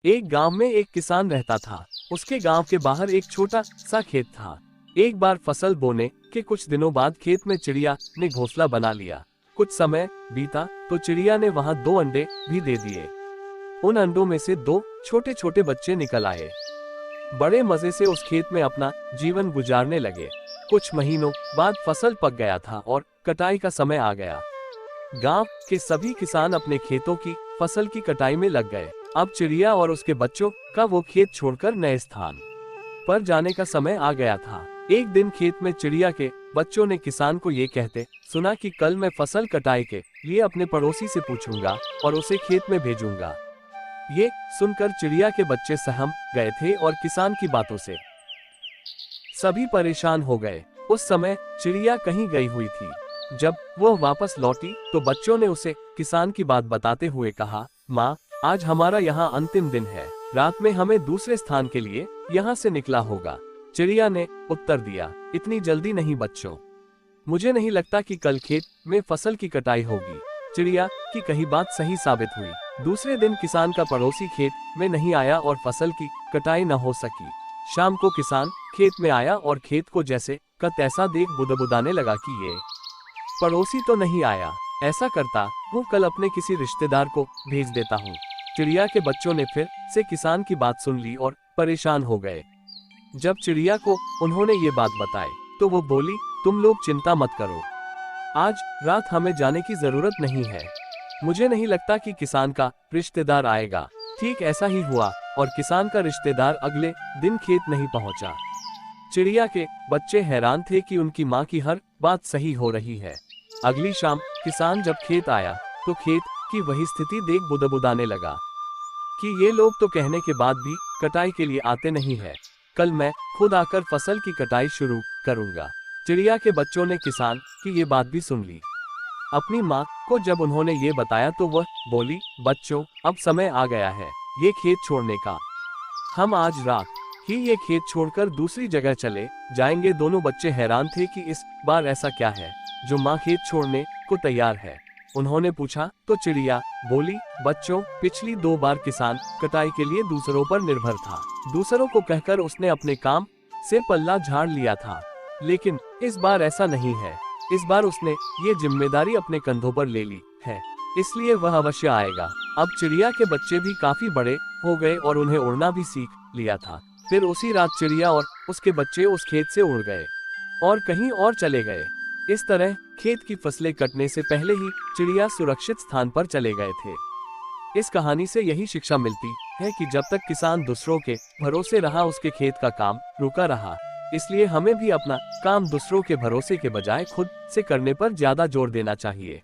एक गांव में एक किसान रहता था। उसके गांव के बाहर एक छोटा सा खेत था। एक बार फसल बोने के कुछ दिनों बाद खेत में चिड़िया ने घोंसला बना लिया। कुछ समय बीता तो चिड़िया ने वहां 2 अंडे भी दे दिए। उन अंडों में से 2 छोटे छोटे बच्चे निकल आए। बड़े मजे से उस खेत में अपना जीवन गुजारने लगे। कुछ महीनों बाद फसल पक गया था और कटाई का समय आ गया। गांव के सभी किसान अपने खेतों की फसल की कटाई में लग गए। अब चिड़िया और उसके बच्चों का वो खेत छोड़कर नए स्थान पर जाने का समय आ गया था। एक दिन खेत में चिड़िया के बच्चों ने किसान को ये कहते सुना कि कल मैं फसल कटाई के लिए अपने पड़ोसी से पूछूंगा और उसे खेत में भेजूंगा। ये सुनकर चिड़िया के बच्चे सहम गए थे और किसान की बातों से सभी परेशान हो गए। उस समय चिड़िया कहीं गई हुई थी। जब वह वापस लौटी तो बच्चों ने उसे किसान की बात बताते हुए कहा, माँ, आज हमारा यहाँ अंतिम दिन है। रात में हमें दूसरे स्थान के लिए यहाँ से निकला होगा। चिड़िया ने उत्तर दिया, इतनी जल्दी नहीं बच्चों, मुझे नहीं लगता कि कल खेत में फसल की कटाई होगी। चिड़िया की कही बात सही साबित हुई। दूसरे दिन किसान का पड़ोसी खेत में नहीं आया और फसल की कटाई न हो सकी। शाम को किसान खेत में आया और खेत को जैसे का तैसा देख बुदबुदाने लगा कि ये पड़ोसी तो नहीं आया। ऐसा करता हूँ कल अपने किसी रिश्तेदार को भेज देता हूँ। चिड़िया के बच्चों ने फिर से किसान की बात सुन ली और परेशान हो गए। जब चिड़िया को उन्होंने ये बात बताई तो वो बोली, तुम लोग चिंता मत करो, आज रात हमें जाने की जरूरत नहीं है। मुझे नहीं लगता कि किसान का रिश्तेदार आएगा। ठीक ऐसा ही हुआ और किसान का रिश्तेदार अगले दिन खेत नहीं पहुंचा। चिड़िया के बच्चे हैरान थे कि उनकी माँ की हर बात सही हो रही है। अगली शाम किसान जब खेत आया तो खेत की वही स्थिति देख बुदबुदाने लगा कि ये लोग तो कहने के बाद भी कटाई के लिए आते नहीं है। कल मैं खुद आकर फसल की कटाई शुरू करूंगा। चिड़िया के बच्चों ने किसान की ये बात भी सुन ली। अपनी माँ को जब उन्होंने ये बताया तो वह बोली, बच्चों, अब समय आ गया है ये खेत छोड़ने का। हम आज रात ही ये खेत छोड़कर दूसरी जगह चले जाएंगे। दोनों बच्चे हैरान थे कि इस बार ऐसा क्या है जो माँ खेत छोड़ने को तैयार है। उन्होंने पूछा तो चिड़िया बोली, बच्चों, पिछली 2 बार किसान कटाई के लिए दूसरों पर निर्भर था। दूसरों को कहकर उसने अपने काम से पल्ला झाड़ लिया था, लेकिन इस बार ऐसा नहीं है। इस बार उसने ये जिम्मेदारी अपने कंधों पर ले ली है, इसलिए वह अवश्य आएगा। अब चिड़िया के बच्चे भी काफी बड़े हो गए और उन्हें उड़ना भी सीख लिया था। फिर उसी रात चिड़िया और उसके बच्चे उस खेत से उड़ गए और कहीं और चले गए। इस तरह खेत की फसलें कटने से पहले ही चिड़िया सुरक्षित स्थान पर चले गए थे। इस कहानी से यही शिक्षा मिलती है कि जब तक किसान दूसरों के भरोसे रहा उसके खेत का काम रुका रहा। इसलिए हमें भी अपना काम दूसरों के भरोसे के बजाय खुद से करने पर ज्यादा जोर देना चाहिए।